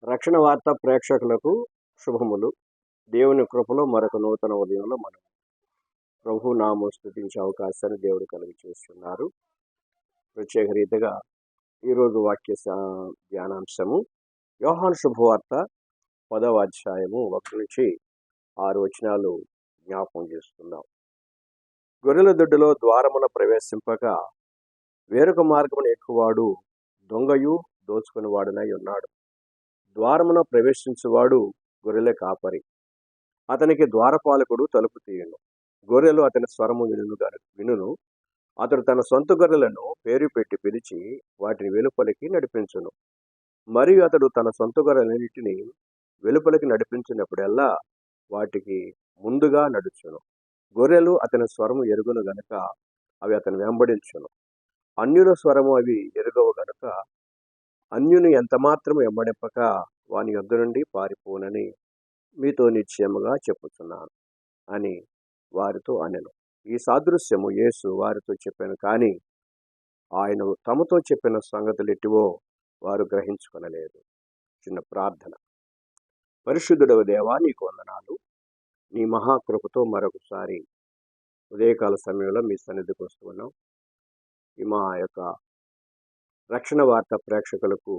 రక్షణ వార్త ప్రేక్షకులకు శుభములు. దేవుని కృపలో మరొక నూతన ఉదయంలో మనం ప్రభు నామం స్తుతించే అవకాశాన్ని దేవుడు కలిగి చేస్తున్నారు. ప్రత్యేక రీతిగా ఈరోజు ధ్యానాంశము యోహాను శుభవార్త 10వ అధ్యాయము 1 నుంచి 6 వచనాలు జ్ఞాపకం చేసుకుందాం. గొర్రెల దొడ్డిలో ద్వారమున ప్రవేశింపక వేరొక మార్గమున ఎక్కువాడు దొంగయు దోచుకుని వాడునై ఉన్నాడు. ద్వారమున ప్రవేశించువాడు గొర్రెల కాపరి. అతనికి ద్వారపాలకుడు తలుపు తీయును. గొర్రెలు అతని స్వరము వినును. అతడు తన సొంత గొర్రెలను పేరు పెట్టి పిలిచి వాటిని వెలుపలికి నడిపించును. మరియు అతడు తన సొంత గొర్రెలన్నిటిని వెలుపలికి నడిపించినప్పుడల్లా వాటికి ముందుగా నడుచును. గొర్రెలు అతని స్వరము ఎరుగును గనుక అవి అతను వెంబడించును. అన్యుల స్వరము అవి ఎరుగవు గనుక అన్యుని ఎంత మాత్రం వెంబడింపక వాని యొద్ద నుండి పారిపోనని మీతో నిశ్చయముగా చెప్పుచున్నాను అని వారితో అనెను. ఈ సాదృశ్యము యేసు వారితో చెప్పాను, కానీ ఆయన తమతో చెప్పిన సంగతులు ఎట్టివో వారు గ్రహించుకొనలేదు. చిన్న ప్రార్థన. పరిశుద్ధుడవ దేవా, నీకు వందనాలు. నీ మహాకృపతో మరొకసారి ఉదయకాల సమయంలో మీ సన్నిధికి వస్తున్నాం. ఈ మా యొక్క రక్షణ వార్త ప్రేక్షకులకు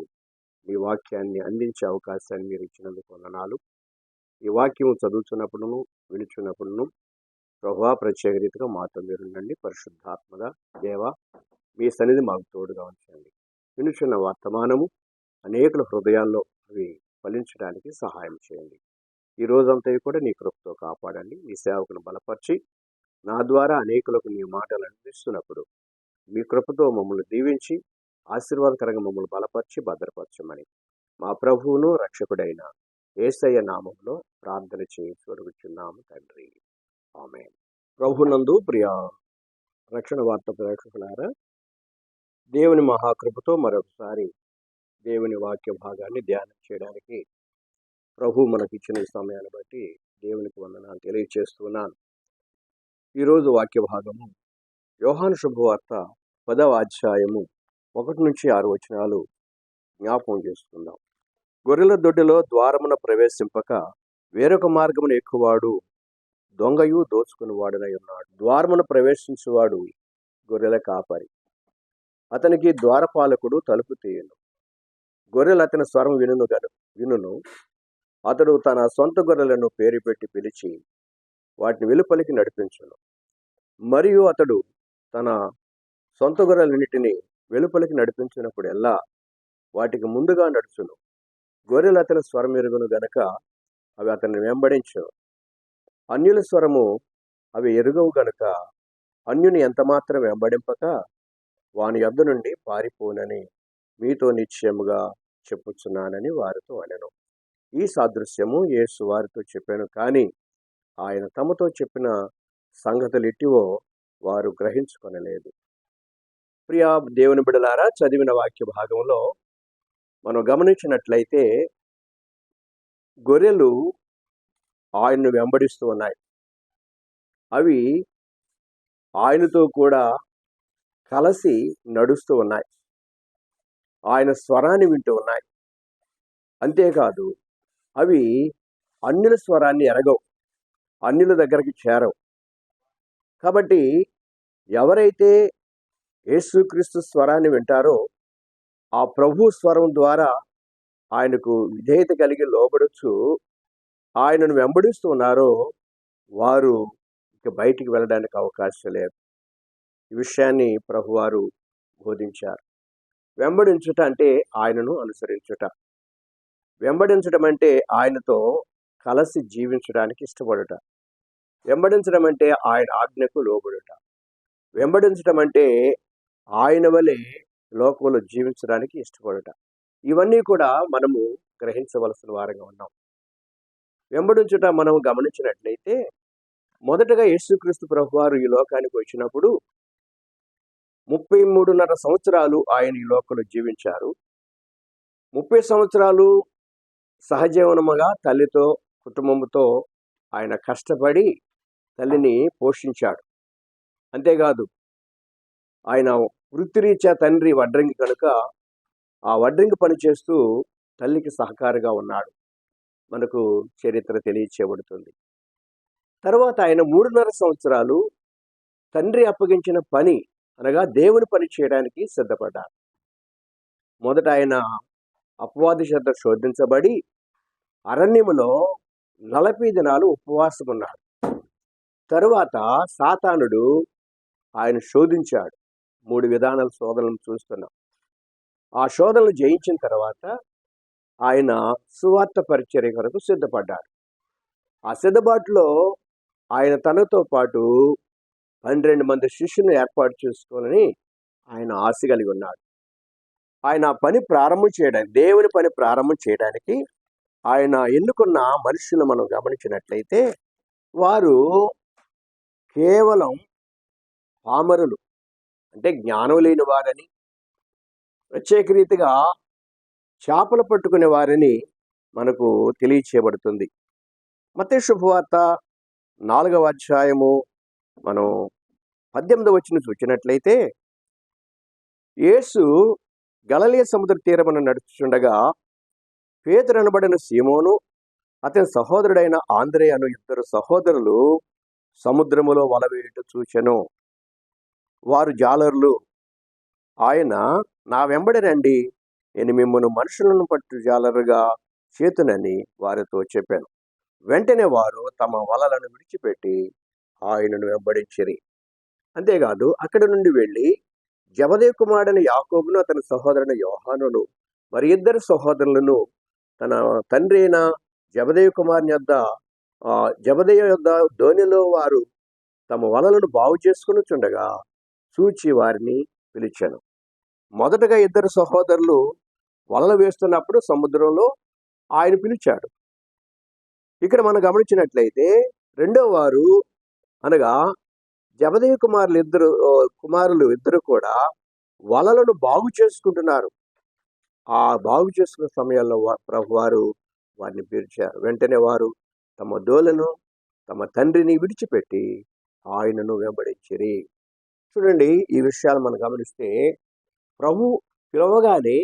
ఈ వాక్యాన్ని అందించే అవకాశాన్ని మీరు ఇచ్చినందుకు వందనాలు. ఈ వాక్యం చదువుతున్నప్పుడును వినుచున్నప్పుడును ప్రభువా ప్రత్యేక రీతిగా మాతో మీరుండండి. పరిశుద్ధాత్మగా దేవా, మీ సన్నిధి మాకు తోడుగా ఉంచండి. వినుచున్న వర్తమానము అనేకుల హృదయాల్లో అవి ఫలించడానికి సహాయం చేయండి. ఈ రోజంతా కూడా నీ కృపతో కాపాడండి. మీ సేవకును బలపరిచి నా ద్వారా అనేకులకు నీ మాటలు అందిస్తున్నప్పుడు మీ కృపతో మమ్మల్ని దీవించి ఆశీర్వాదకరంగా మమ్మల్ని బలపరిచి భద్రపరచమని మా ప్రభువును రక్షకుడైన యేసయ్య నామంలో ప్రార్థన చేయించుకొనుచున్నాము తండ్రి. ఆమేన్. ప్రభునందు ప్రియ రక్షణ వార్త ప్రేక్షకులారా, దేవుని మహాకృపతో మరొకసారి దేవుని వాక్య భాగాన్ని ధ్యానం చేయడానికి ప్రభు మనకిచ్చిన ఈ సమయాన్ని బట్టి దేవునికి వందనాలు తెలియచేస్తున్నాను. ఈరోజు వాక్య భాగము యోహాను శుభవార్త 10వ అధ్యాయము 1 నుంచి 6 వచనాలు జ్ఞాపకం చేసుకుందాం. గొర్రెల దొడ్డిలో ద్వారమున ప్రవేశింపక వేరొక మార్గమున ఎక్కువాడు దొంగయు దోచుకుని వాడునై ఉన్నాడు. ద్వారమున ప్రవేశించువాడు గొర్రెల కాపరి. అతనికి ద్వారపాలకుడు తలుపు తీయును. గొర్రెలు అతని స్వరం వినును. అతడు తన సొంత గొర్రెలను పేరు పెట్టి పిలిచి వాటిని వెలుపలికి నడిపించును. మరియు అతడు తన సొంత గొర్రెలన్నిటిని వెలుపలికి నడిపించినప్పుడల్లా వాటికి ముందుగా నడుచును. గొర్రెలు అతని స్వరం ఎరుగును గనక అవి అతన్ని వెంబడించును. అన్యుల స్వరము అవి ఎరుగవు గనుక అన్యుని ఎంత మాత్రం వెంబడింపక వాని యొద్ద నుండి పారిపోనని మీతో నిశ్చయముగా చెప్పుచున్నానని వారితో అనెను. ఈ సాదృశ్యము యేసు వారితో చెప్పాను, కానీ ఆయన తమతో చెప్పిన సంగతులు ఎట్టివో వారు గ్రహించుకొనలేదు. ప్రియ దేవుని బిడ్డలారా, చదివిన వాక్య భాగంలో మనం గమనించినట్లయితే గొర్రెలు ఆయన్ను వెంబడిస్తూ ఉన్నాయి. అవి ఆయనతో కూడా కలిసి నడుస్తూ ఉన్నాయి. ఆయన స్వరాన్ని వింటూ ఉన్నాయి. అంతేకాదు, అవి అన్యుల స్వరాన్ని ఎరగవు, అన్యుల దగ్గరికి చేరవు. కాబట్టి ఎవరైతే యేసుక్రీస్తు స్వరాన్ని వింటారో ఆ ప్రభు స్వరం ద్వారా ఆయనకు విధేయత కలిగి లోబడుచు ఆయనను వెంబడిస్తూ ఉన్నారో వారు ఇక బయటికి వెళ్ళడానికి అవకాశం లేదు. ఈ విషయాన్ని ప్రభువారు బోధించారు. వెంబడించుట అంటే ఆయనను అనుసరించుట. వెంబడించడం అంటే ఆయనతో కలిసి జీవించడానికి ఇష్టపడుట. వెంబడించడం అంటే ఆయన ఆజ్ఞకు లోబడుట. వెంబడించడం అంటే ఆయన వలె లోకంలో జీవించడానికి ఇష్టపడుట. ఇవన్నీ కూడా మనము గ్రహించవలసిన వారంగా ఉన్నాం. వెంబడించుట మనం గమనించినట్లయితే మొదటగా యేసుక్రీస్తు ప్రభువారు ఈ లోకానికి వచ్చినప్పుడు 33.5 సంవత్సరాలు ఆయన ఈ లోకంలో జీవించారు. 30 సంవత్సరాలు సహజీవనముగా తల్లితో కుటుంబంతో ఆయన కష్టపడి తల్లిని పోషించాడు. అంతేకాదు, ఆయన వృత్తిరీత్యా తండ్రి వడ్రంగి కనుక ఆ వడ్రంగి పని చేస్తూ తల్లికి సహకారిగా ఉన్నాడు. మనకు చరిత్ర తెలియచేయబడుతుంది. తర్వాత ఆయన 3.5 సంవత్సరాలు తండ్రి అప్పగించిన పని అనగా దేవుని పని చేయడానికి సిద్ధపడ్డారు. మొదట ఆయన అపవాది చేత శోధించబడి అరణ్యములో 40 దినాలు ఉపవాసం ఉన్నాడు. తరువాత సాతానుడు ఆయన శోధించాడు. 3 విధానాల శోధనలు చూస్తున్నాం. ఆ శోధనలు జయించిన తర్వాత ఆయన సువార్త పరిచర్య కొరకు సిద్ధపడ్డాడు. ఆ సిద్ధబాటులో ఆయన తనతో పాటు 12 మంది శిష్యులను ఏర్పాటు చేసుకోవాలని ఆయన ఆశ కలిగి ఉన్నాడు. ఆయన పని ప్రారంభం చేయడానికి, దేవుని పని ప్రారంభం చేయడానికి ఆయన ఎన్నుకున్న మనుషులను మనం గమనించినట్లయితే వారు కేవలం పామరులు, అంటే జ్ఞానం లేని వారని, ప్రత్యేక రీతిగా చేపలు పట్టుకునే వారని మనకు తెలియచేయబడుతుంది. మత్తయి శుభవార్త 4వ అధ్యాయము మనం 18వ వచనం చూసినట్లయితే, యేసు గలిలయ సముద్ర తీరమున నడుచుచుండగా పేతురు అనబడిన సీమోను, అతని సహోదరుడైన ఆంద్రేయ అను 2 సహోదరులు సముద్రములో వల వేయుట చూచెను. వారు జాలరులు. ఆయన, నా వెంబడి రండి, నేను మిమ్మల్ని మనుషులను పట్టు జాలరుగా చేతునని వారితో చెప్పాను. వెంటనే వారు తమ వలలను విడిచిపెట్టి ఆయనను వెంబడించిరి. అంతేకాదు, అక్కడి నుండి వెళ్ళి జబదేయి కుమారుడైన యాకోబును, అతని సహోదరుని యోహానును, మరి 2 సహోదరులను తన తండ్రి అయిన జబదేయి కుమారుని యొద్ద జబదేయి యొద్ద ధోనిలో వారు తమ వలలను బాగు చేసుకుని చుండగా చూచి వారిని పిలిచాను. మొదటగా 2 సహోదరులు వలలు వేస్తున్నప్పుడు సముద్రంలో ఆయన పిలిచాడు. ఇక్కడ మనం గమనించినట్లయితే రెండో వారు అనగా జబదేయి కుమారులు ఇద్దరు కూడా వలలను బాగు చేసుకుంటున్నారు. ఆ బాగు చేసుకునే సమయంలో ప్రభు వారు వారిని పిలిచారు. వెంటనే వారు తమ దోలను, తమ తండ్రిని విడిచిపెట్టి ఆయనను వెంబడించిరి. చూడండి, ఈ విషయాలు మనం గమనిస్తే ప్రభు పిలవగానే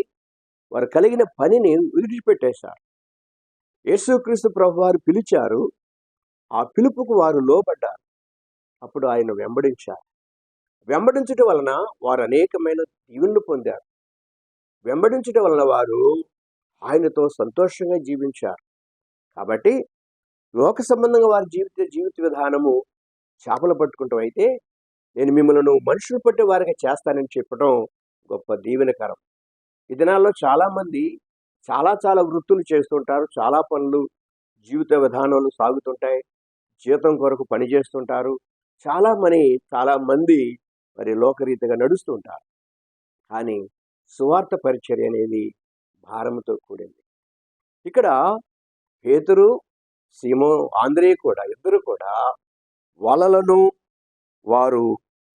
వారు కలిగిన పనిని విడిచిపెట్టేశారు. యేసుక్రీస్తు ప్రభు వారు పిలిచారు, ఆ పిలుపుకు వారు లోబడ్డారు. అప్పుడు ఆయన వెంబడించారు. వెంబడించడం వలన వారు అనేకమైన దీవెనలు పొందారు. వెంబడించడం వలన వారు ఆయనతో సంతోషంగా జీవించారు. కాబట్టి లోక సంబంధంగా వారి జీవిత విధానము చేపలు పట్టుకుంటాం అయితే, నేను మిమ్మల్ని మనుషులు పట్టే వారిగా చేస్తానని చెప్పడం గొప్ప దీవెనకరం. ఈ దినాల్లో చాలామంది చాలా వృత్తులు చేస్తుంటారు. చాలా పనులు, జీవిత విధానాలు సాగుతుంటాయి. జీతం కొరకు పని చేస్తుంటారు. చాలా మంది మరి లోకరీతిగా నడుస్తుంటారు. కానీ సువార్త పరిచర్య అనేది భారంతో కూడింది. ఇక్కడ పేతురు, ఆంద్రేయ కూడా, ఇద్దరు కూడా వలలను వారు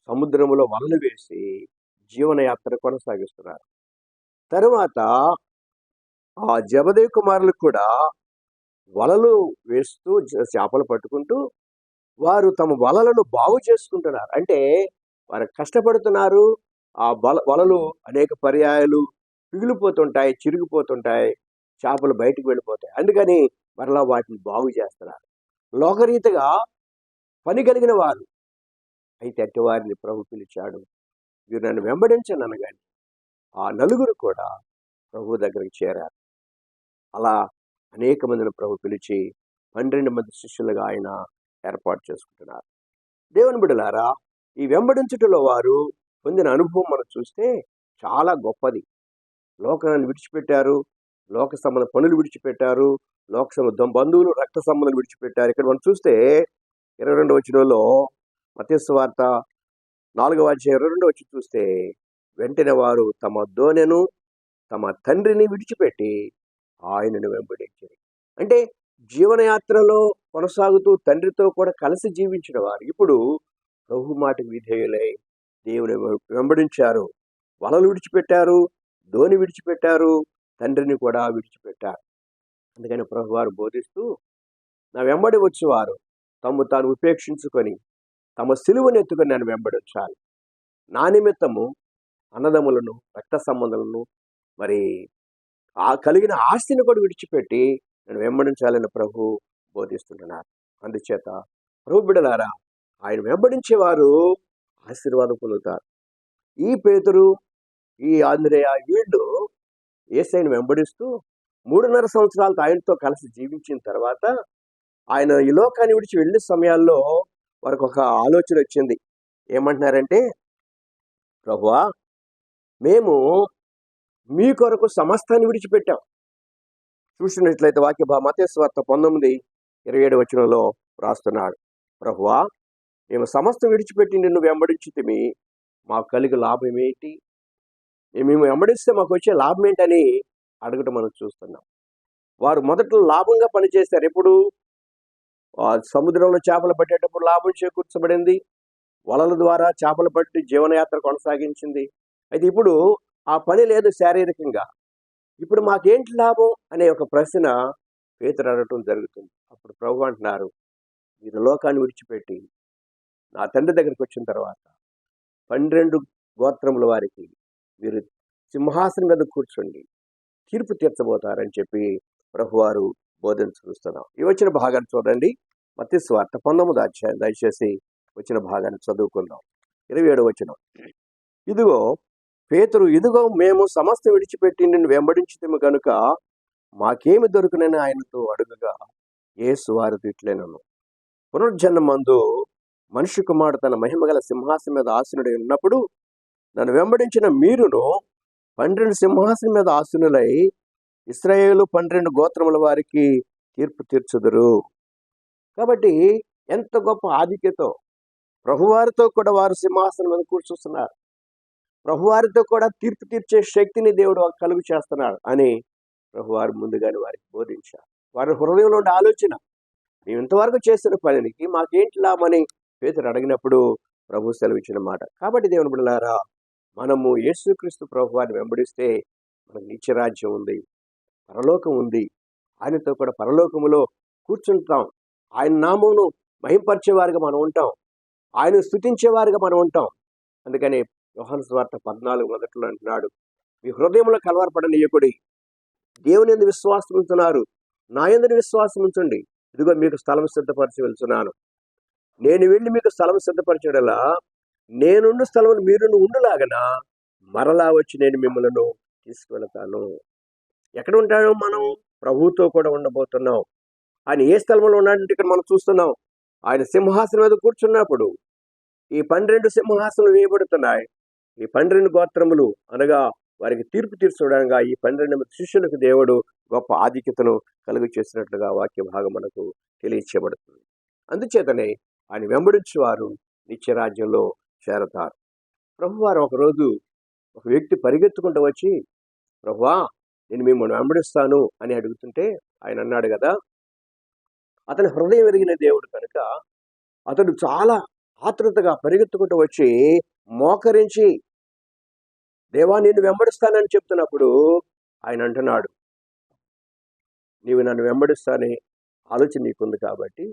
సముద్రంలో వలలు వేసి జీవనయాత్ర కొనసాగిస్తున్నారు. తరువాత ఆ జబదేయి కుమారులు కూడా వలలు వేస్తూ చేపలు పట్టుకుంటూ వారు తమ వలలను బాగు చేసుకుంటున్నారు. అంటే వారు కష్టపడుతున్నారు. ఆ వలలు అనేక పర్యాయాలు పిగిలిపోతుంటాయి, చిరిగిపోతుంటాయి, చేపలు బయటకు వెళ్ళిపోతాయి. అందుకని మరలా వాటిని బాగు చేస్తున్నారు. లోకరీతిగా పని కలిగిన వారు అయితే అట్టి వారిని ప్రభు పిలిచాడు. వీరు నన్ను వెంబడించను అనగానే ఆ నలుగురు కూడా ప్రభు దగ్గరికి చేరారు. అలా అనేక మందిని ప్రభు పిలిచి 12 మంది శిష్యులుగా ఆయన ఏర్పాటు చేసుకుంటున్నారు. దేవుని బిడ్డలారా, ఈ వెంబడించుటలో వారు పొందిన అనుభవం మనం చూస్తే చాలా గొప్పది. లోకాన్ని విడిచిపెట్టారు, లోక సంబంధ పనులు విడిచిపెట్టారు, లోక సంబంధం బంధువులు, రక్త సంబంధాలు విడిచిపెట్టారు. ఇక్కడ మనం చూస్తే 22వ వచనంలో, మత్తయి సువార్త 4వ అధ్యాయం 22వ వచనం చూస్తే, వెంటనే వారు తమ దోనెను, తమ తండ్రిని విడిచిపెట్టి ఆయనను వెంబడించారు. అంటే జీవనయాత్రలో కొనసాగుతూ తండ్రితో కూడా కలిసి జీవించిన వారు ఇప్పుడు ప్రభు మాటకు విధేయులై దేవుని వెంబడించారు. వలలు విడిచిపెట్టారు, దోని విడిచిపెట్టారు, తండ్రిని కూడా విడిచిపెట్టారు. అందుకని ప్రభు వారు బోధిస్తూ, నా వెంబడి వచ్చేవారు తమ్ము తాను ఉపేక్షించుకొని తమ సిలువను ఎత్తుకొని నన్ను వెంబడించాలి. నా నిమిత్తము అన్నదమ్ములను, రక్త సంబంధులను, మరి ఆ కలిగిన ఆస్తిని కూడా విడిచిపెట్టి నేను వెంబడించాలని ప్రభు బోధిస్తుంటున్నారు. అందుచేత ప్రభు బిడ్డలారా, ఆయన వెంబడించేవారు ఆశీర్వాదం పొందుతారు. ఈ పేతురు, ఈ ఆంద్రేయ వీళ్ళు యేసయ్యను వెంబడిస్తూ 3.5 సంవత్సరాలతో ఆయనతో కలిసి జీవించిన తర్వాత ఆయన ఈ లోకాన్ని విడిచి వెళ్ళే సమయాల్లో వారికి ఒక ఆలోచన వచ్చింది. ఏమంటున్నారంటే, ప్రభువా, మేము మీ కొరకు సమస్తాన్ని విడిచిపెట్టాం. చూసినట్లయితే మత్తయి సువార్త 19:27 వచనంలో రాస్తున్నాడు, ప్రభువా, మేము సమస్తం విడిచిపెట్టి నిన్ను వెంబడించితిమి, మాకు కలిగి లాభం ఏంటి? మేము వెంబడిస్తే మాకు వచ్చే లాభం ఏంటని అడగటం మనం చూస్తున్నాం. వారు మొదట్లో లాభంగా పనిచేశారు. ఎప్పుడు? సముద్రంలో చేపలు పట్టేటప్పుడు లాభం చేకూర్చబడింది. వలల ద్వారా చేపలు పట్టి జీవనయాత్ర కొనసాగించింది. అయితే ఇప్పుడు ఆ పని లేదు శారీరకంగా. ఇప్పుడు మాకేంటి లాభం అనే ఒక ప్రశ్న పేతురు అడగటం జరుగుతుంది. అప్పుడు ప్రభు అంటున్నారు, మీరు లోకాన్ని విడిచిపెట్టి నా తండ్రి దగ్గరికి వచ్చిన తర్వాత 12 గోత్రముల వారికి మీరు సింహాసనం మీద కూర్చోండి, తీర్పు తీర్చబోతారని చెప్పి ప్రభువారు బోధించుస్తున్నాం. ఈ వచ్చిన భాగాన్ని చూడండి. మత్తయి సువార్త 19వ అధ్యాయం, దయచేసి వచ్చిన భాగాన్ని చదువుకుందాం. 27వ వచనం, ఇదిగో పేతురు, ఇదిగో మేము సమస్త విడిచిపెట్టి నిన్ను వెంబడించితిమి గనుక మాకేమి దొరుకునని ఆయనతో అడుగగా, యేసు వారితో ఇట్లనెను, పునర్జన్మందు మనిషి కుమారుడు తన మహిమగల సింహాసనం మీద ఆసీనుడై ఉన్నప్పుడు నన్ను వెంబడించిన మీరును 12 సింహాసనం మీద ఆసీనులై ఇశ్రాయేలు 12 గోత్రముల వారికి తీర్పు తీర్చుదురు. కాబట్టి ఎంత గొప్ప ఆధిక్యతో ప్రభువారితో కూడా వారు సింహాసనం మీద కూర్చుస్తున్నారు. ప్రభువారితో కూడా తీర్పు తీర్చే శక్తిని దేవుడు కలుగు చేస్తున్నాడు అని ప్రభువారు ముందుగానే వారికి బోధించారు. వారి హృదయంలో ఉండే ఆలోచన, మేము ఇంతవరకు చేసిన పనికి మాకేంటి లాభమని పేతురు అడిగినప్పుడు ప్రభు సెలవిచ్చిన మాట. కాబట్టి దేవుని బిడ్డలారా, మనము యేసుక్రీస్తు ప్రభువారిని వెంబడిస్తే మనకు నిత్యరాజ్యం ఉంది, పరలోకం ఉంది. ఆయనతో కూడా పరలోకములో కూర్చుంటాం. ఆయన నామమును మహింపరిచేవారుగా మనం ఉంటాం, ఆయన స్తుతించేవారుగా మనం ఉంటాం. అందుకని యోహాను సువార్త 14:1 అంటున్నాడు, మీ హృదయంలో కలవరపడనీయకుడి, దేవుని యందు విశ్వాసం ఉంచున్నారు, నా యందు విశ్వాసం ఉంచండి. ఇదిగో మీకు స్థలం సిద్ధపరిచి వెళ్తున్నాను. నేను వెళ్ళి మీకు స్థలం సిద్ధపరచడలా నేనుండు స్థలం మీరును ఉండులాగన మరలా వచ్చి నేను మిమ్మల్ని తీసుకువెళతాను. ఎక్కడ ఉంటాను? మనం ప్రభువుతో కూడా ఉండబోతున్నాం. ఆయన ఏ స్థలంలో ఉన్నాడంటే ఇక్కడ మనం చూస్తున్నాం. ఆయన సింహాసనం మీద కూర్చున్నప్పుడు ఈ 12 సింహాసనాలు వేయబడుతున్నాయి. ఈ 12 గోత్రములు అనగా వారికి తీర్పు తీర్చడానికి ఈ 12 శిష్యులకు దేవుడు గొప్ప ఆధిక్యతను కలుగు చేసినట్లుగా వాక్య భాగం మనకు తెలియచేయబడుతుంది. అందుచేతనే ఆయన వెంబడించేవారు నిత్యరాజ్యంలో చేరతారు. ప్రభువారు ఒకరోజు ఒక వ్యక్తి పరిగెత్తుకుంటూ వచ్చి, ప్రభువా, నేను మిమ్మల్ని వెంబడిస్తాను అని అడుగుతుంటే ఆయన అన్నాడు కదా, అతని హృదయం ఎరిగిన దేవుడు కనుక అతడు చాలా ఆతృతగా పరిగెత్తుకుంటూ వచ్చి మోకరించి, దేవా నిన్ను వెంబడిస్తానని చెప్తున్నప్పుడు ఆయన అంటున్నాడు, నీవు నన్ను వెంబడిస్తానే ఆలోచన నీకుంది కాబట్టి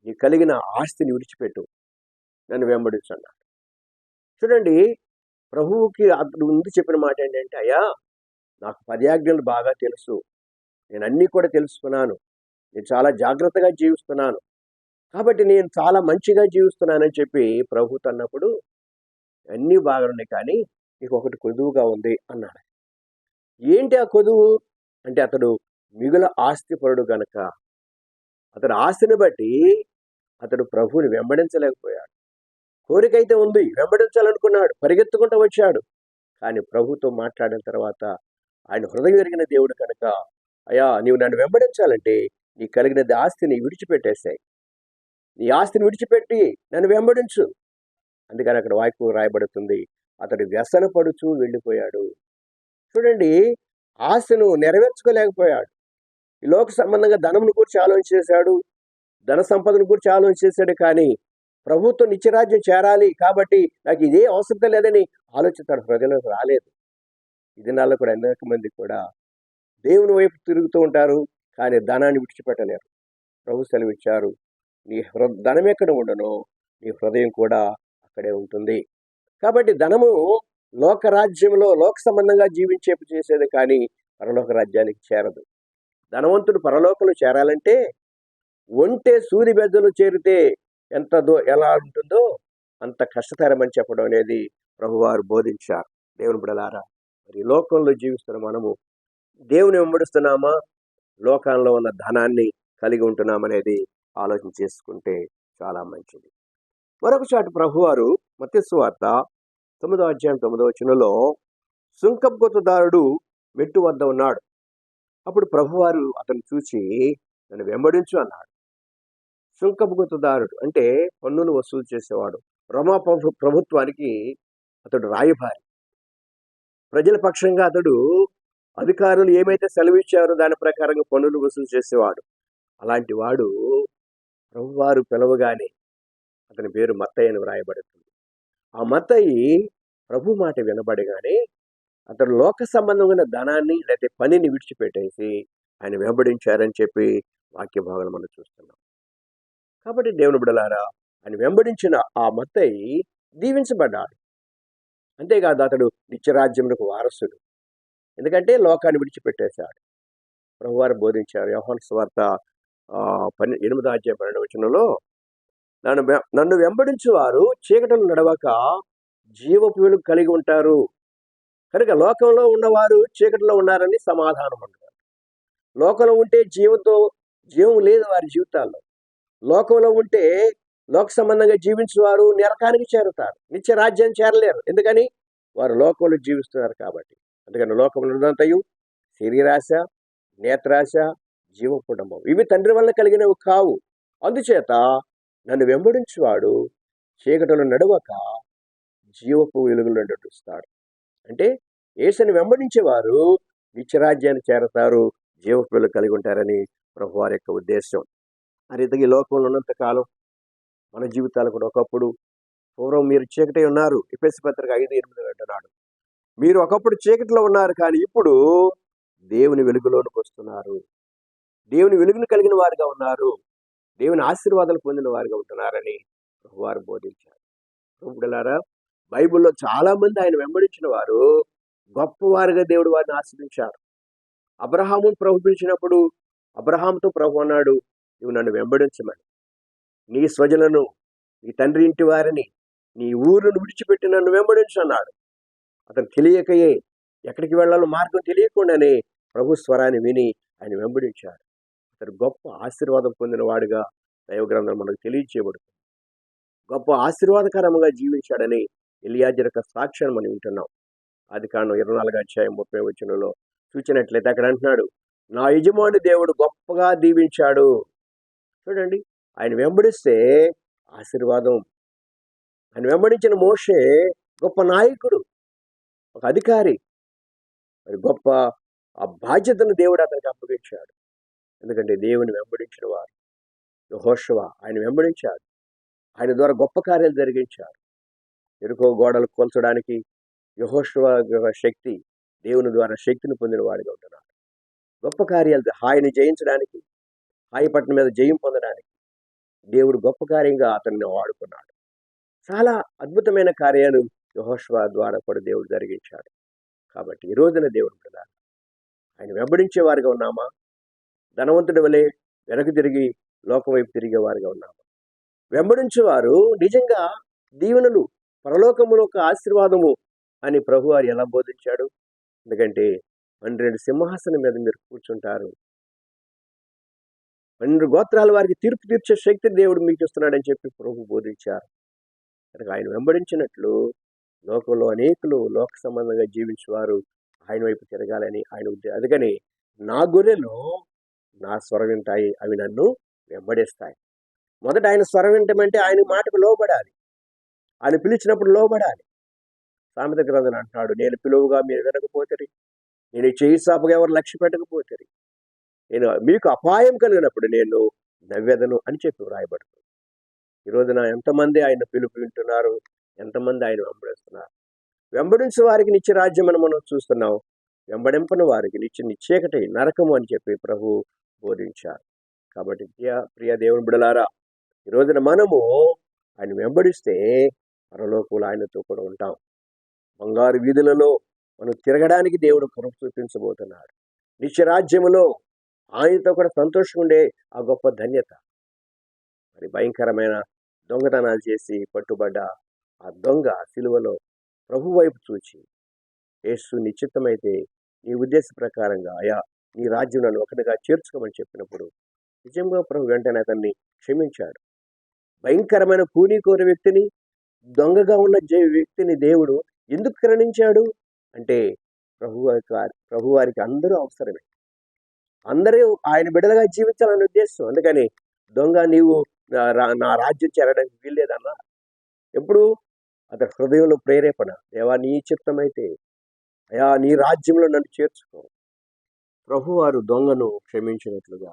నీ కలిగిన ఆస్తిని విడిచిపెట్టు, నన్ను వెంబడించన్నాడు. చూడండి, ప్రభువుకి అతడు ముందు చెప్పిన మాట ఏంటంటే, అయ్యా, నాకు 10 ఆజ్ఞలు బాగా తెలుసు, నేను అన్నీ కూడా తెలుసుకున్నాను, నేను చాలా జాగ్రత్తగా జీవిస్తున్నాను, కాబట్టి నేను చాలా మంచిగా జీవిస్తున్నానని చెప్పి ప్రభుతో అన్నప్పుడు, అన్నీ బాగున్నాయి కానీ నీకు ఒకటి కొదువుగా ఉంది అన్నాడు. ఏంటి ఆ కొదువు అంటే, అతడు మిగుల ఆస్తిపరుడు గనక అతడు ఆస్తిని బట్టి అతడు ప్రభువుని వెంబడించలేకపోయాడు. కోరికైతే ఉంది, వెంబడించాలనుకున్నాడు, పరిగెత్తుకుంటూ వచ్చాడు. కానీ ప్రభుతో మాట్లాడిన తర్వాత ఆయన హృదయం ఎరిగిన దేవుడు కనుక, అయ్యా, నీవు నన్ను వెంబడించాలంటే నీ కలిగినది ఆస్తిని విడిచిపెట్టేశాయి, నీ ఆస్తిని విడిచిపెట్టి నన్ను వెంబడించు. అందుకని అక్కడ వాక్యం రాయబడుతుంది, అతడు వ్యసన పడుచు వెళ్ళిపోయాడు. చూడండి, ఆశను నెరవేర్చుకోలేకపోయాడు. ఈ లోక సంబంధంగా ధనమును గురించి ఆలోచించేశాడు, ధన సంపదను గురించి ఆలోచించేశాడు. కానీ ప్రభుత్వం నిత్యరాజ్యం చేరాలి కాబట్టి నాకు ఇదే అవసరం లేదని ఆలోచిస్తాడు, హృదయంలోకి రాలేదు. ఈ దినాల్లో కూడా అనేక మంది కూడా దేవుని వైపు తిరుగుతూ ఉంటారు, కానీ ధనాన్ని విడిచిపెట్టలేరు. ప్రభు సెలవిచ్చారు, నీ ధనం ఎక్కడ ఉండనో నీ హృదయం కూడా అక్కడే ఉంటుంది. కాబట్టి ధనము లోక రాజ్యంలో లోక సంబంధంగా చేసేది కానీ పరలోక రాజ్యానికి చేరదు. ధనవంతుడు పరలోకంలో చేరాలంటే ఒంటె సూది బెజ్జలు చేరితే ఎలా ఉంటుందో అంత కష్టతరమని చెప్పడం అనేది ప్రభువారు బోధించారు. దేవుని బిడ్డలారా, మరి లోకంలో జీవిస్తున్న మనము దేవుని వెంబడిస్తున్నామా, లోకంలో ఉన్న ధనాన్ని కలిగి ఉంటున్నామనేది ఆలోచన చేసుకుంటే చాలా మంచిది. మరొక చాటు ప్రభువారు మత్తయి సువార్త 9వ అధ్యాయం 9వ వచనంలో సుంకపు గుత్తదారుడు మెట్టు వద్ద ఉన్నాడు. అప్పుడు ప్రభువారు అతను చూసి నన్ను వెంబడించు అన్నాడు. సుంకపు గుత్తదారుడు అంటే పన్నును వసూలు చేసేవాడు. రోమా ప్రభుత్వానికి అతడు రాయబారి. ప్రజల పక్షంగా అతడు అధికారులు ఏమైతే సెలవిచ్చారో దాని ప్రకారంగా పన్నులు వసూలు చేసేవాడు. అలాంటి వాడు ప్రభువారు పిలవగానే అతని పేరు మత్తయి అని వ్రాయబడుతుంది. ఆ మత్తయి ప్రభు మాట వినబడగానే అతడు లోక సంబంధమైన ధనాన్ని లేకపోతే పనిని విడిచిపెట్టేసి ఆయన వెంబడించారని చెప్పి వాక్య భాగాలు మనం చూస్తున్నాం. కాబట్టి దేవుని బిడ్డలారా, ఆయన వెంబడించిన ఆ మత్తయి దీవించబడ్డాడు. అంతేకాదు అతడు నిత్యరాజ్యమునకు వారసుడు. ఎందుకంటే లోకాన్ని విడిచిపెట్టేశాడు. ప్రభువారు బోధించారు. యోహాను సువార్త 8వ అధ్యాయం 12వ వచనంలో నన్ను వెంబడించు వారు చీకటిలో నడవక జీవపు వెలుగు కలిగి ఉంటారు. కనుక లోకంలో ఉన్నవారు చీకటిలో ఉన్నారని సమాధానం అంటారు. లోకంలో ఉంటే జీవం లేదు వారి జీవితాల్లో. లోకంలో ఉంటే లోక సంబంధంగా జీవించేవారు నరకానికి చేరుతారు, నిత్య రాజ్యాన్ని చేరలేరు. ఎందుకని? వారు లోకంలో జీవిస్తున్నారు కాబట్టి. అందుకని లోకంలో ఉన్నంతయు శరీరాశ, నేత్రాశ, జీవకుటుంబం ఇవి తండ్రి వల్ల కలిగినవి కావు. అందుచేత నన్ను వెంబడించువాడు చీకటిలో నడవక జీవపు వెలుగులో నడుస్తాడు. అంటే యేసుని వెంబడించేవారు నిత్యరాజ్యాన్ని చేరతారు, జీవపు వెలుగు కలిగి ఉంటారని ప్రభువారి యొక్క ఉద్దేశం. మరి ఈ లోకంలో ఉన్నంత కాలం మన జీవితాలు కూడా ఒకప్పుడు పూర్వం మీరు చీకటి ఉన్నారు. ఎఫెసీ పత్రిక 5:8 అంటున్నాడు, మీరు ఒకప్పుడు చీకటిలో ఉన్నారు కానీ ఇప్పుడు దేవుని వెలుగులోనికి వస్తున్నారు, దేవుని వెలుగును కలిగిన వారుగా ఉన్నారు, దేవుని ఆశీర్వాదాలు పొందిన వారుగా ఉంటున్నారని ప్రభువారు బోధించారు. ప్రభులారా, బైబిల్లో చాలా మంది ఆయన వెంబడించిన వారు గొప్పవారుగా దేవుడు వారిని ఆశీర్వించారు. అబ్రహాము ప్రభు పిలిచినప్పుడు అబ్రహాంతో ప్రభు అన్నాడు, నువ్వు నన్ను వెంబడించమని, నీ స్వజలను, నీ తండ్రి ఇంటి వారిని, నీ ఊరును విడిచిపెట్టి నన్ను వెంబడించు అన్నాడు. అతను తెలియకయే, ఎక్కడికి వెళ్ళాలో మార్గం తెలియకుండానే ప్రభు స్వరాన్ని విని ఆయన వెంబడించాడు. అతడు గొప్ప ఆశీర్వాదం పొందిన వాడుగా దైవగ్రంథం మనకు తెలియచేయబడుతుంది. గొప్ప ఆశీర్వాదకరంగా జీవించాడని ఎలియాజరు యొక్క సాక్ష్యాన్ని మనం వింటున్నాం. ఆదికాండం 24వ అధ్యాయం 30వ వచనంలో చూసినట్లయితే అక్కడ అంటున్నాడు, నా యజమాని దేవుడు గొప్పగా దీవించాడు. చూడండి, ఆయన వెంబడిస్తే ఆశీర్వాదం. ఆయన వెంబడించిన మోషే గొప్ప నాయకుడు, ఒక అధికారి. మరి గొప్ప ఆ బాధ్యతను దేవుడు అతనికి అప్పగించాడు. ఎందుకంటే దేవుని వెంబడించిన వారు యెహోషువ ఆయన వెంబడించాడు. ఆయన ద్వారా గొప్ప కార్యాలు జరిగించారు. ఎరుకో గోడలు కూల్చడానికి యెహోషువ శక్తి, దేవుని ద్వారా శక్తిని పొందిన వాడిగా ఉంటున్నాడు. గొప్ప కార్యాలు హాయిని జయించడానికి, హాయి పట్టణం మీద జయం పొందడానికి దేవుడు గొప్ప కార్యంగా అతన్ని వాడుకున్నాడు. చాలా అద్భుతమైన కార్యాలు యెహోషువ ద్వారా కూడా దేవుడు జరిగించాడు. కాబట్టి ఈ రోజున దేవుడు కదా ఆయన వెంబడించే వారిగా ఉన్నామా? ధనవంతుడి వలె వెనక్కి తిరిగి లోకం వైపు తిరిగే వారిగా ఉన్నామా? వెంబడించేవారు నిజంగా దీవెనలు, పరలోకములో ఒక ఆశీర్వాదము అని ప్రభువారు ఎలా బోధించాడు? ఎందుకంటే 12 సింహాసనం మీద మీరు కూర్చుంటారు, 12 గోత్రాల వారికి తీర్పు తీర్చే శక్తి దేవుడు మీకు ఇస్తున్నాడని చెప్పి ప్రభు బోధించారు. కనుక ఆయన వెంబడించినట్లు లోకంలో అనేకులు లోక సంబంధంగా జీవించేవారు ఆయన వైపు తిరగాలని ఆయన ఉద్దేశం. అందుకని నా గొర్రెలు నా స్వరం వింటాయి, అవి నన్ను వెంబడిస్తాయి. మొదట ఆయన స్వరం వింటమంటే ఆయన మాటకు లోబడాలి, ఆయన పిలిచినప్పుడు లోబడాలి. సామెత గ్రంథం అంటున్నాడు, నేను పిలువుగా మీరు వినకపోతారు, నేను చేయి సాపుగా ఎవరు లక్ష్య పెట్టకపోతారు, నేను మీకు అపాయం కలిగినప్పుడు నేను నవ్వెదను అని చెప్పి వ్రాయబడుతుంది. ఈ రోజున ఎంతమంది ఆయన పిలుపు వింటున్నారు, ఎంతమంది ఆయన వెంబడిస్తున్నారు? వెంబడించే వారికి నిత్య రాజ్యం అని మనం చూస్తున్నాం, వెంబడింపని వారికి నిత్యకటి నరకము అని చెప్పి ప్రభు బోధించారు. కాబట్టి ప్రియ దేవుని బిడ్డలారా, ఈ రోజున మనము ఆయన వెంబడిస్తే పరలోకంలో ఆయనతో కూడా ఉంటాం. బంగారు వీధులలో మనం తిరగడానికి దేవుడు కృప చూపించబోతున్నాడు. నిత్యరాజ్యములో ఆయనతో కూడా సంతోషంగా ఉండే ఆ గొప్ప ధన్యత. మరి భయంకరమైన దొంగతనాలు చేసి పట్టుబడ్డ ఆ దొంగ సిలువలో ప్రభు వైపు చూచి, యేసు నిశ్చితమైతే నీ ఉద్దేశ ప్రకారంగా అయా నీ రాజ్యం నన్ను ఒకటిగా చేర్చుకోమని చెప్పినప్పుడు నిజంగా ప్రభు వెంటనే అతన్ని క్షమించాడు. భయంకరమైన కూనికోర వ్యక్తిని, దొంగగా ఉన్న వ్యక్తిని దేవుడు ఎందుకు కరుణించాడు అంటే ప్రభువారికి అందరూ అవసరమే. అందరూ ఆయన బిడ్డలుగా జీవించాలనే ఉద్దేశం. అందుకని దొంగ నీవు నా రాజ్యం చేరడానికి వీల్లేదన్నా. ఎప్పుడు అతని హృదయంలో ప్రేరేపణ, దేవా నీ చిత్తమైతే అయా నీ రాజ్యంలో నన్ను చేర్చుకో. ప్రభువారు దొంగను క్షమించినట్లుగా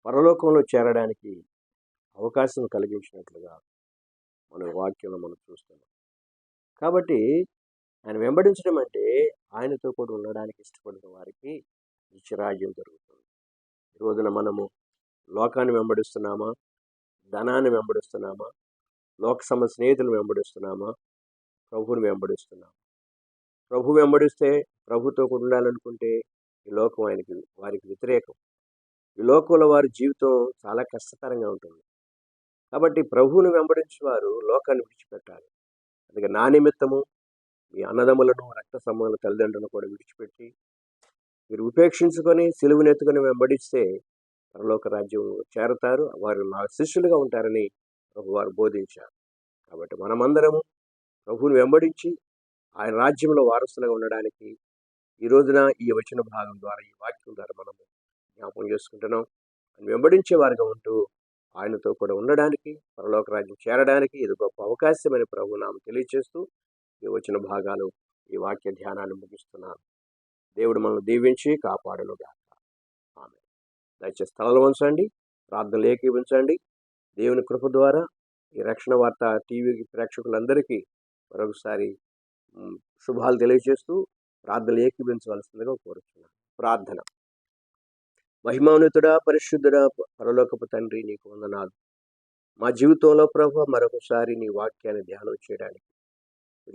పరలోకంలో చేరడానికి అవకాశం కలిగించినట్లుగా మన వాక్యంలో మనం చూస్తున్నాం. కాబట్టి ఆయన వెంబడించడం అంటే ఆయనతో కూడా ఉండడానికి ఇష్టపడిన వారికి నిత్యరాజ్యం జరుగుతుంది. ఈ రోజున మనము లోకాన్ని వెంబడిస్తున్నామా, ధనాన్ని వెంబడిస్తున్నామా, లోక స్నేహితులను వెంబడిస్తున్నామా, ప్రభువుని వెంబడిస్తున్నామా? ప్రభు వెంబడిస్తే, ప్రభుతో కూడా ఉండాలనుకుంటే ఈ లోకం వారికి వ్యతిరేకం. ఈ లోకంలో వారి జీవితం చాలా కష్టతరంగా ఉంటుంది. కాబట్టి ప్రభువుని వెంబడించే వారు లోకాన్ని విడిచిపెట్టాలి. అందుకే నా నిమిత్తము మీ అన్నదమ్ములను, రక్త సంబంధుల తల్లిదండ్రులను కూడా విడిచిపెట్టి మీరు ఉపేక్షించుకొని సిలువనెత్తుకొని వెంబడిస్తే పరలోక రాజ్యం చేరతారు, వారు నా శిష్యులుగా ఉంటారని వారు బోధించారు. కాబట్టి మనమందరము ప్రభువుని వెంబడించి ఆయన రాజ్యంలో వారసులుగా ఉండడానికి ఈ రోజున ఈ వచన భాగం ద్వారా, ఈ వాక్యం ద్వారా మనము జ్ఞాపకం చేసుకుంటున్నాం. ఆయన వెంబడించే వారిగా ఉంటూ ఆయనతో కూడా ఉండడానికి, పరలోక రాజ్యం చేరడానికి ఇది గొప్ప అవకాశమని ప్రభు నామం తెలియజేస్తూ ఈ వచన భాగాలు, ఈ వాక్య ధ్యానాన్ని ముగిస్తున్నాను. దేవుడు మనల్ని దీవించి కాపాడునుగాక. ఆమె దయచేసి స్థలంలో ఉంచండి, ప్రార్థనలు ఏకీవించండి. దేవుని కృప ద్వారా ఈ రక్షణ వార్త టీవీ ప్రేక్షకులందరికీ మరొకసారి శుభాలు తెలియజేస్తూ ప్రార్థనలు ఏకీవించవలసిందిగా కోరుతున్నాను. ప్రార్థన. మహిమోన్నతుడా, పరిశుద్ధుడా, పరలోకపు తండ్రి, నీకు వందనాలు. మా జీవితంలో ప్రభు మరొకసారి నీ వాక్యాన్ని ధ్యానం చేయడానికి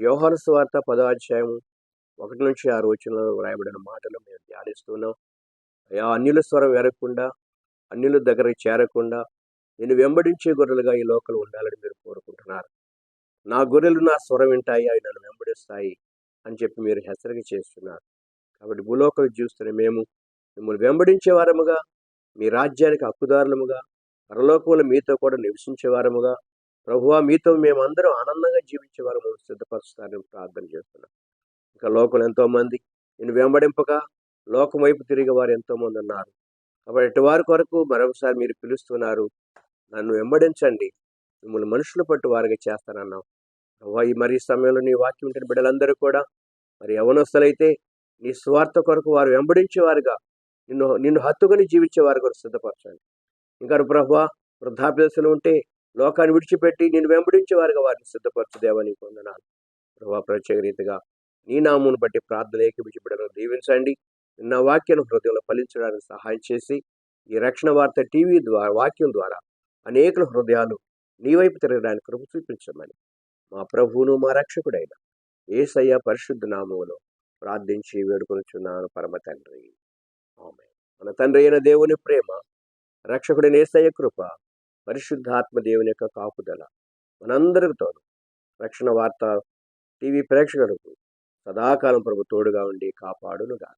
యోహాను సువార్త 10వ అధ్యాయం 1-6 వచనాలలో వ్రాయబడిన మాటలు మేము ధ్యానిస్తున్నాం. అయా అన్యుల స్వరం వెరగకుండా, అన్యుల దగ్గరికి చేరకుండా నేను వెంబడించే గొర్రెలుగా ఈ లోకంలో ఉండాలని మీరు కోరుకుంటున్నారు. నా గొర్రెలు నా స్వరం వింటాయి, అవి నన్ను వెంబడిస్తాయి అని చెప్పి మీరు హెచ్చరిక చేస్తున్నారు. కాబట్టి భూలోకలు చూస్తున్న మేము మిమ్మల్ని వెంబడించే వారముగా, మీ రాజ్యానికి హక్కుదారులముగా, పరలోకంలో మీతో కూడా నివసించే వారముగా, ప్రభువా మీతో మేమందరం ఆనందంగా జీవించే వారము సిద్ధపరుస్తారని ప్రార్థన చేస్తున్నాం. ఇంకా లోకంలో ఎంతోమంది నేను వెంబడింపక లోకం వైపు తిరిగే వారు ఎంతోమంది ఉన్నారు. కాబట్టి ఎటువారి కొరకు మరొకసారి మీరు పిలుస్తున్నారు, నన్ను వెంబడించండి, మిమ్మల్ని మనుషులు పట్టు వారిగా చేస్తానన్నావు. మరి ఈ సమయంలో నీ వాక్యం ఉంటే బిడ్డలందరూ కూడా మరి యవనస్తులైతే నీ స్వార్థ కొరకు వారు వెంబడించేవారుగా, నిన్ను హత్తుకొని జీవించేవారు కూడా సిద్ధపరచండి. ఇంకా ప్రభువా వృద్ధాప్యదశలో ఉంటే లోకాన్ని విడిచిపెట్టి నిన్ను వెంబడించేవారుగా వారిని సిద్ధపరచుదేవా నీకు వందనాలు. ప్రభువా ప్రత్యేక రీతిగా నీ నామమును బట్టి ప్రార్థన ఏకీభవించబడను దీవించండి. నిన్న వాక్యాన్ని హృదయంలో ఫలించడానికి సహాయం చేసి ఈ రక్షణ వార్త టీవీ ద్వారా, వాక్యం ద్వారా అనేకుల హృదయాలు నీ వైపు తిరగడానికి కృప చూపించమని మా ప్రభువును మా రక్షకుడైన యేసయ్య పరిశుద్ధ నామములో ప్రార్థించి వేడుకొనుచున్నాను పరమ తండ్రి. ఆమేన్. మన తండ్రి అయిన దేవుని ప్రేమ, రక్షకుడైన యేసయ్య కృప, పరిశుద్ధాత్మ దేవుని యొక్క కాపుదల మనందరితోనూ రక్షణ వార్త టీవీ ప్రేక్షకులకు సదాకాలం ప్రభు తోడుగా ఉండి కాపాడునుగా.